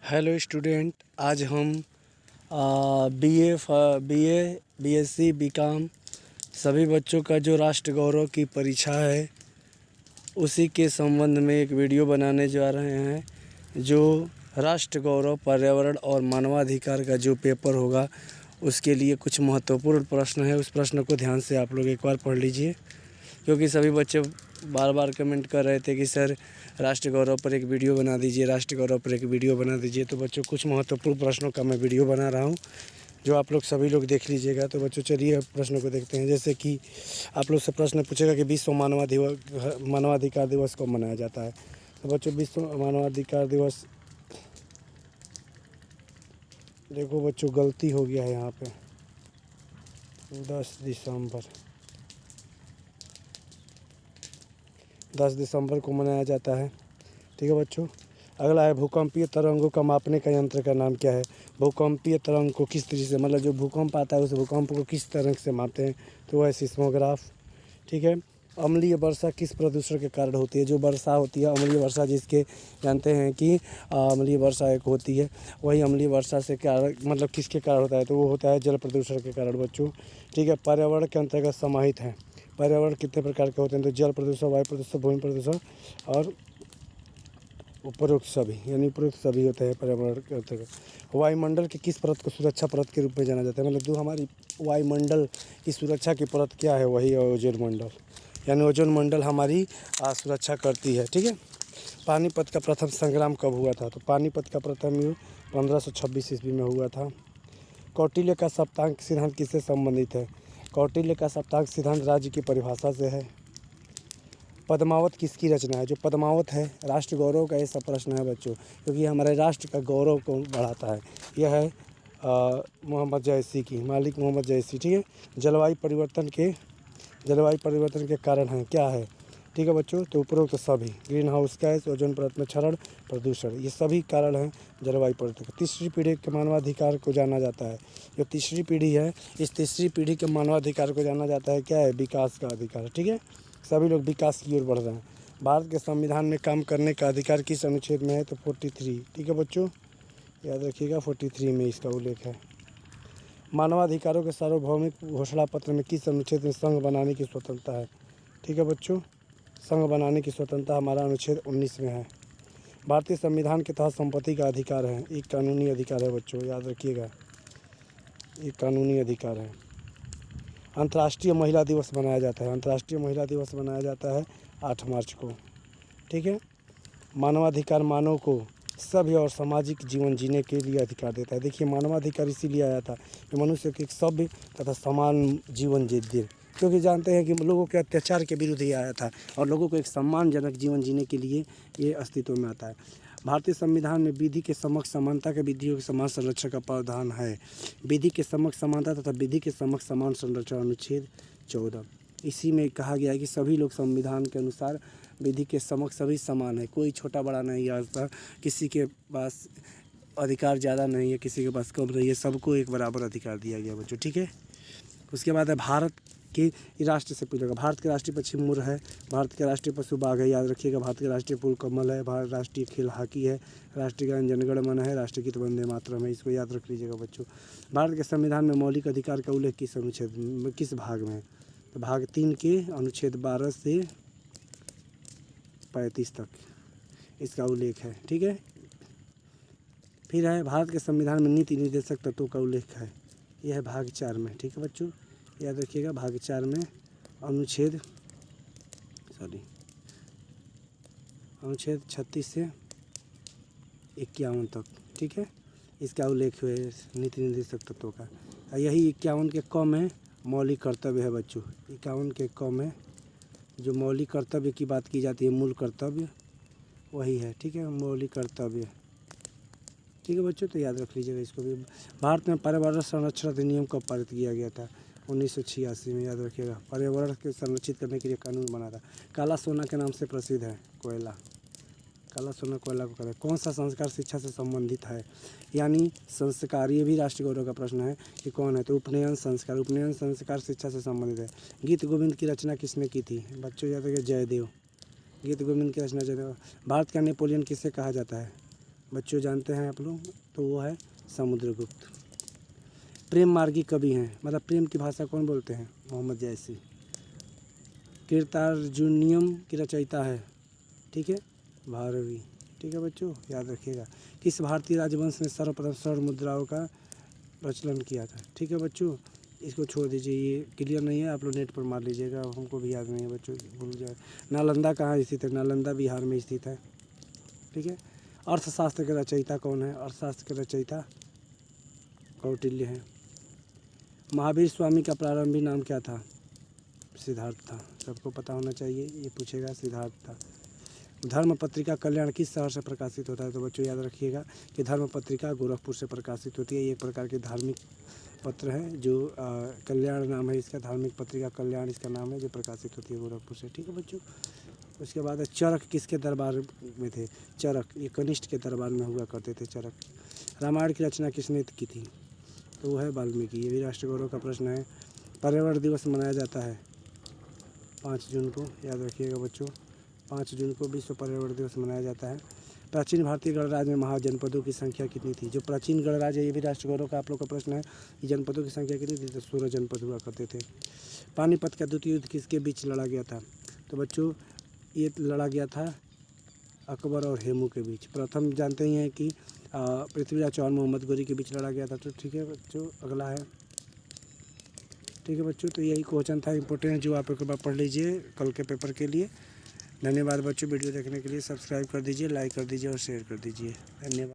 Hello student, आज हम BA, BSc, BCom सभी बच्चों का जो राष्ट्र गौरव की परीक्षा है उसी के संबंध में एक वीडियो बनाने जा रहे हैं। जो राष्ट्र गौरव, पर्यावरण और मानवाधिकार का जो पेपर होगा उसके लिए कुछ महत्वपूर्ण प्रश्न है। उस प्रश्न को ध्यान से आप लोग एक बार पढ़ लीजिए, क्योंकि सभी बच्चे बार बार कमेंट कर रहे थे कि सर राष्ट्र गौरव पर एक वीडियो बना दीजिए, राष्ट्र गौरव पर एक वीडियो बना दीजिए। तो बच्चों कुछ महत्वपूर्ण प्रश्नों का मैं वीडियो बना रहा हूं, जो आप लोग सभी लोग देख लीजिएगा। तो बच्चों चलिए अब प्रश्नों को देखते हैं। जैसे कि आप लोग से प्रश्न पूछेगा कि विश्व मानवाधिकार दिवस कब मनाया जाता है। तो बच्चों विश्व मानवाधिकार दिवस, देखो बच्चों गलती हो गया है यहाँ पे, 10 दिसंबर को मनाया जाता है। ठीक है बच्चों। अगला है भूकंपीय तरंगों का मापने का यंत्र का नाम क्या है। भूकंपीय तरंग को किस तरीके से, मतलब जो भूकंप आता है उस भूकंप को किस तरह से मापते हैं, तो वह है सिस्मोग्राफ। ठीक है। अम्लीय वर्षा किस प्रदूषण के कारण होती है। जो वर्षा होती है अम्लीय वर्षा, जिसके जानते हैं कि अम्लीय वर्षा एक होती है, वही अम्लीय वर्षा से कारण मतलब किसके कारण होता है, तो वो होता है जल प्रदूषण के कारण बच्चों। ठीक है। पर्यावरण के अंतर्गत समाहित है। पर्यावरण कितने प्रकार के होते हैं, तो जल प्रदूषण, वायु प्रदूषण, भूमि प्रदूषण और उपरोक्त सभी, यानी उपरोक्त सभी होते हैं पर्यावरण के अंतर्गत। वायुमंडल की किस परत को सुरक्षा परत के रूप में जाना जाता है, मतलब जो हमारी वायुमंडल की सुरक्षा की परत क्या है, वही है ओजोन मंडल, यानी ओजोन मंडल हमारी सुरक्षा करती है। ठीक है। पानीपत का प्रथम संग्राम कब हुआ था, तो पानीपत का प्रथम युद्ध 1526 ईस्वी में हुआ था। कौटिल्य का सप्तांक सिद्धांत किससे संबंधित है। कौटिल्य का सप्तांक सिद्धांत राज्य की परिभाषा से है। पद्मावत किसकी रचना है। जो पद्मावत है राष्ट्र गौरव का ऐसा प्रश्न है बच्चों, क्योंकि हमारे राष्ट्र का गौरव को बढ़ाता है। यह है मोहम्मद जयसी की, मालिक मोहम्मद जयसी। ठीक है। जलवायु परिवर्तन के कारण है क्या है। ठीक है बच्चों। तो उपरोक्त सभी, ग्रीन हाउस गैस, ओजोन परत में क्षरण, प्रदूषण, ये सभी कारण हैं जलवायु परिवर्तन। तीसरी पीढ़ी के मानवाधिकार को जाना जाता है। जो तीसरी पीढ़ी है, इस तीसरी पीढ़ी के मानवाधिकार को जाना जाता है क्या है, विकास का अधिकार। ठीक है। सभी लोग विकास की ओर बढ़ रहे हैं। भारत के संविधान में काम करने का अधिकार किस अनुच्छेद में है, तो 43। ठीक है बच्चों, याद रखिएगा 43 में इसका उल्लेख है। मानवाधिकारों के सार्वभौमिक घोषणा पत्र में किस अनुच्छेद में संघ बनाने की स्वतंत्रता है। ठीक है बच्चों, संघ बनाने की स्वतंत्रता हमारा अनुच्छेद 19 में है। भारतीय संविधान के तहत संपत्ति का अधिकार है, एक कानूनी अधिकार है बच्चों, याद रखिएगा, एक कानूनी अधिकार है। अंतर्राष्ट्रीय महिला दिवस मनाया जाता है। अंतर्राष्ट्रीय महिला दिवस मनाया जाता है 8 मार्च को। ठीक है। मानवाधिकार मानव को सभ्य और सामाजिक जीवन जीने के लिए अधिकार देता है। देखिए मानवाधिकार इसीलिए आया था कि मनुष्य को एक सभ्य तथा समान जीवन दे, क्योंकि जानते हैं कि लोगों के अत्याचार के विरुद्ध ये आया था और लोगों को एक सम्मानजनक जीवन जीने के लिए ये अस्तित्व में आता है। भारतीय संविधान में विधि के समक्ष समानता के विधियों के समान संरक्षण का प्रावधान है। विधि के समक्ष समानता तथा विधि के समक्ष समान संरक्षण, अनुच्छेद 14। इसी में कहा गया है कि सभी लोग संविधान के अनुसार विधि के समक्ष सभी समान है, कोई छोटा बड़ा नहीं आता, किसी के पास अधिकार ज़्यादा नहीं है, किसी के पास कम नहीं है, सबको एक बराबर अधिकार दिया गया बच्चों। ठीक है। उसके बाद है भारत के राष्ट्र से पूछेगा। भारत के राष्ट्रीय पक्षी मोर है। भारत के राष्ट्रीय पशु बाघ है, याद रखिएगा। भारत के राष्ट्रीय फूल कमल है। भारत राष्ट्रीय खेल हॉकी है। राष्ट्रीय गान जनगण मन है। राष्ट्रीय गीत वंदे मातरम है। इसको याद रख लीजिएगा बच्चों। भारत के संविधान में मौलिक अधिकार का उल्लेख किस अनुच्छेद, किस भाग में है, तो भाग 3 के अनुच्छेद 12 से 35 तक इसका उल्लेख है। ठीक है। फिर है भारत के संविधान में नीति निर्देशक तत्वों का उल्लेख है, यह है भाग 4 में। ठीक है बच्चों, याद रखिएगा भाग 4 में अनुच्छेद 36 से 51 तक। ठीक है। इसका उल्लेख है नीति निर्देशक तत्वों का। यही 51 के क में मौलिक कर्तव्य है बच्चों। 51 के क में जो मौलिक कर्तव्य की बात की जाती है, मूल कर्तव्य वही है। ठीक है, मौलिक कर्तव्य। ठीक है बच्चों, तो याद रख लीजिएगा इसको भी। भारत में पर्यावरण संरक्षण अधिनियम कब पारित किया गया था, 1986 में, याद रखिएगा। पर्यावरण को संरक्षित करने के लिए कानून बना था। काला सोना के नाम से प्रसिद्ध है कोयला, काला सोना कोयला को कहते हैं। कौन सा संस्कार शिक्षा से संबंधित है, यानी संस्कार, ये भी राष्ट्रीय गौरव का प्रश्न है कि कौन है, तो उपनयन संस्कार। उपनयन संस्कार शिक्षा से संबंधित है। गीत गोविंद की रचना किसने की थी, बच्चों याद रखिए, जयदेव। गीत गोविंद की रचना जयदेव। भारत का नेपोलियन किसे कहा जाता है, बच्चों जानते हैं आप लोग, तो वो है समुद्रगुप्त। प्रेम मार्गी कवि हैं, मतलब प्रेम की भाषा कौन बोलते हैं? मोहम्मद जैसी। कीर्तार्जुनियम की रचयिता है, ठीक है, भारवी। ठीक है बच्चों, याद रखिएगा। किस भारतीय राजवंश ने सर्वप्रथम स्वर्ण मुद्राओं का प्रचलन किया था? ठीक है बच्चों, इसको छोड़ दीजिए, ये क्लियर नहीं है, आप लोग नेट पर मार लीजिएगा, हमको भी याद नहीं है बच्चों, भूल जाए। नालंदा कहाँ स्थित है? नालंदा बिहार में स्थित है, ठीक है। अर्थशास्त्र के रचयिता कौन है? अर्थशास्त्र के रचयिता कौटिल्य हैं। महावीर स्वामी का प्रारंभिक नाम क्या था? सिद्धार्थ था, सबको पता होना चाहिए, ये पूछेगा, सिद्धार्थ था। धर्म पत्रिका कल्याण किस शहर से प्रकाशित होता है? तो बच्चों याद रखिएगा कि धर्म पत्रिका गोरखपुर से प्रकाशित होती है। ये एक प्रकार की धार्मिक पत्र है जो कल्याण नाम है इसका, धार्मिक पत्रिका कल्याण इसका नाम है, जो प्रकाशित होती है गोरखपुर से, ठीक है बच्चों। उसके बाद चरक किसके दरबार में थे? चरक ये कनिष्ठ के दरबार में हुआ करते थे चरक। रामायण की रचना किसने की थी? तो वो है वाल्मीकि। ये भी राष्ट्र गौरव का प्रश्न है। पर्यावरण दिवस मनाया जाता है 5 जून को, याद रखिएगा बच्चों, 5 जून को विश्व पर्यावरण दिवस मनाया जाता है। प्राचीन भारतीय गणराज्य में महाजनपदों की संख्या कितनी थी? जो प्राचीन गणराज्य है, ये भी राष्ट्र गौरव का आप लोग का प्रश्न है, ये जनपदों की संख्या कितनी थी? तो 16 जनपद हुआ करते थे। पानीपत का द्वितीय युद्ध किसके बीच लड़ा गया था? तो बच्चों ये लड़ा गया था अकबर और हेमू के बीच। प्रथम जानते ही हैं कि पृथ्वीराज चौहान मोहम्मद गोरी के बीच लड़ा गया था। तो ठीक है बच्चों, अगला है, ठीक है बच्चों, तो यही क्वेश्चन था इंपॉर्टेंट, जो आप एक बार पढ़ लीजिए कल के पेपर के लिए। धन्यवाद बच्चों, वीडियो देखने के लिए। सब्सक्राइब कर दीजिए, लाइक कर दीजिए और शेयर कर दीजिए। धन्यवाद।